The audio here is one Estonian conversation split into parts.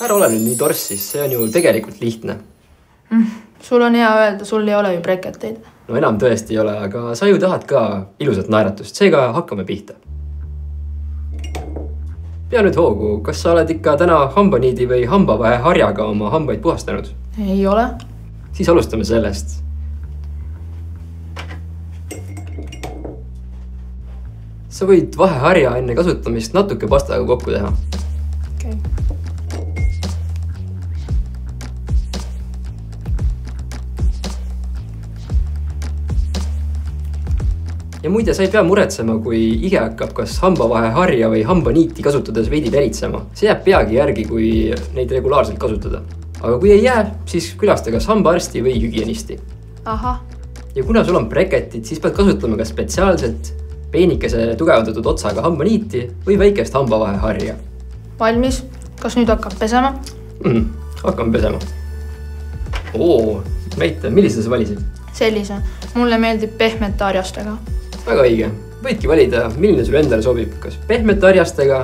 Ära ole nüüd nii torssis, see on ju tegelikult lihtne. Sul on hea öelda, sul ei ole ju breketteid. No enam tõesti ei ole, aga sa ju tahad ka ilusat naeratust, seega hakkame pihta. Pea nüüd hoogu, kas sa oled ikka täna hambaniidi või hambavahe harjaga oma hambaid puhastanud? Ei ole. Siis alustame sellest. Sa võid vaheharja enne kasutamist natuke pastaga kokku teha. Okay. Ja muide, sa ei pea muretsema, kui ige hakkab kas hambavahe harja või hambaniiti kasutades veidi veritsema. See jääb peagi järgi, kui neid regulaarselt kasutada. Aga kui ei jää, siis külasta kas hambaarsti või hügienisti. Aha. Ja kuna sul on breketid, siis pead kasutama ka spetsiaalselt peenikese tugevandatud otsaga hambaniiti või väikest hambavahe harja. Valmis? Kas nüüd hakkab pesema? Hakkame pesema. Näita, millise sa valisid? Sellise. Mulle meeldib pehmete harjastega. Väga õige. Võidki valida, milline sul endale sobib, kas pehmete harjastega,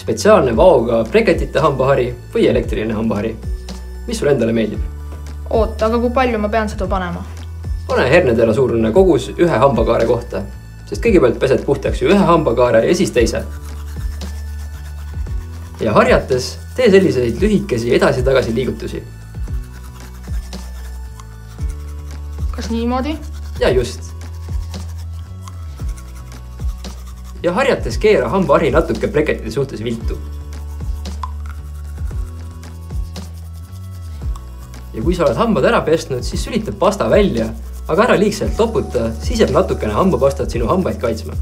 spetsiaalne vaoga breketite hambahari või elektriline hambahari. Mis sul endale meeldib? Aga kui palju ma pean seda panema? Pane hernedela suurune kogus ühe hambakaare kohta, sest kõigepealt pesed puhtaks ju ühe hambakaare ja siis teise. Ja harjates tee selliseid lühikesi edasi-tagasi liigutusi. Kas niimoodi? Ja just. Ja harjates keera hambahari natuke breketide suhtes viltu. Ja kui sa oled hambad ära pesnud, siis sülitab pasta välja, aga ära liigselt toputa, siis jääb natukene hambapastat sinu hambaid kaitsma.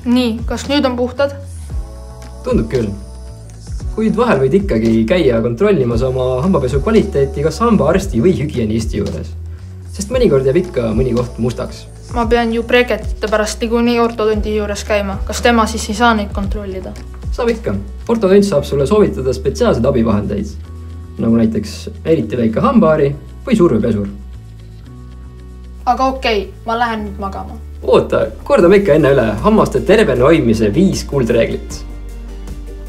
Nii, kas nüüd on puhtad? Tundub küll. Kuid vahel võid ikkagi käia kontrollimas oma hambapesu kvaliteeti kas hambaarsti või hügienisti juures. Sest mõnikord jääb ikka mõni koht mustaks. Ma pean ju breketite pärast nii ortodonti juures käima. Kas tema siis ei saa neid kontrollida? Saab ikka. Ortodont saab sulle soovitada spetsiaalsed abivahendeid, nagu näiteks eriti väike hambahari või survepesur. Aga okei, ma lähen nüüd magama. Kordame ikka enne üle hammaste tervena hoidmise 5 kuldreeglit.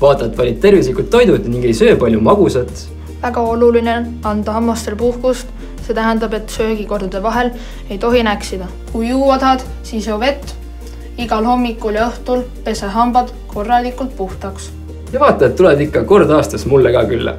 Vaata, et valid tervislikud toidud ning ei söö palju magusat. Väga oluline on anda hammastel puhkust. See tähendab, et söögikordade vahel ei tohi näksida. Kui juua tahad, siis joo vett. Igal hommikul ja õhtul pese hambad korralikult puhtaks. Ja vaata, et tuled ikka kord aastas mulle ka külla.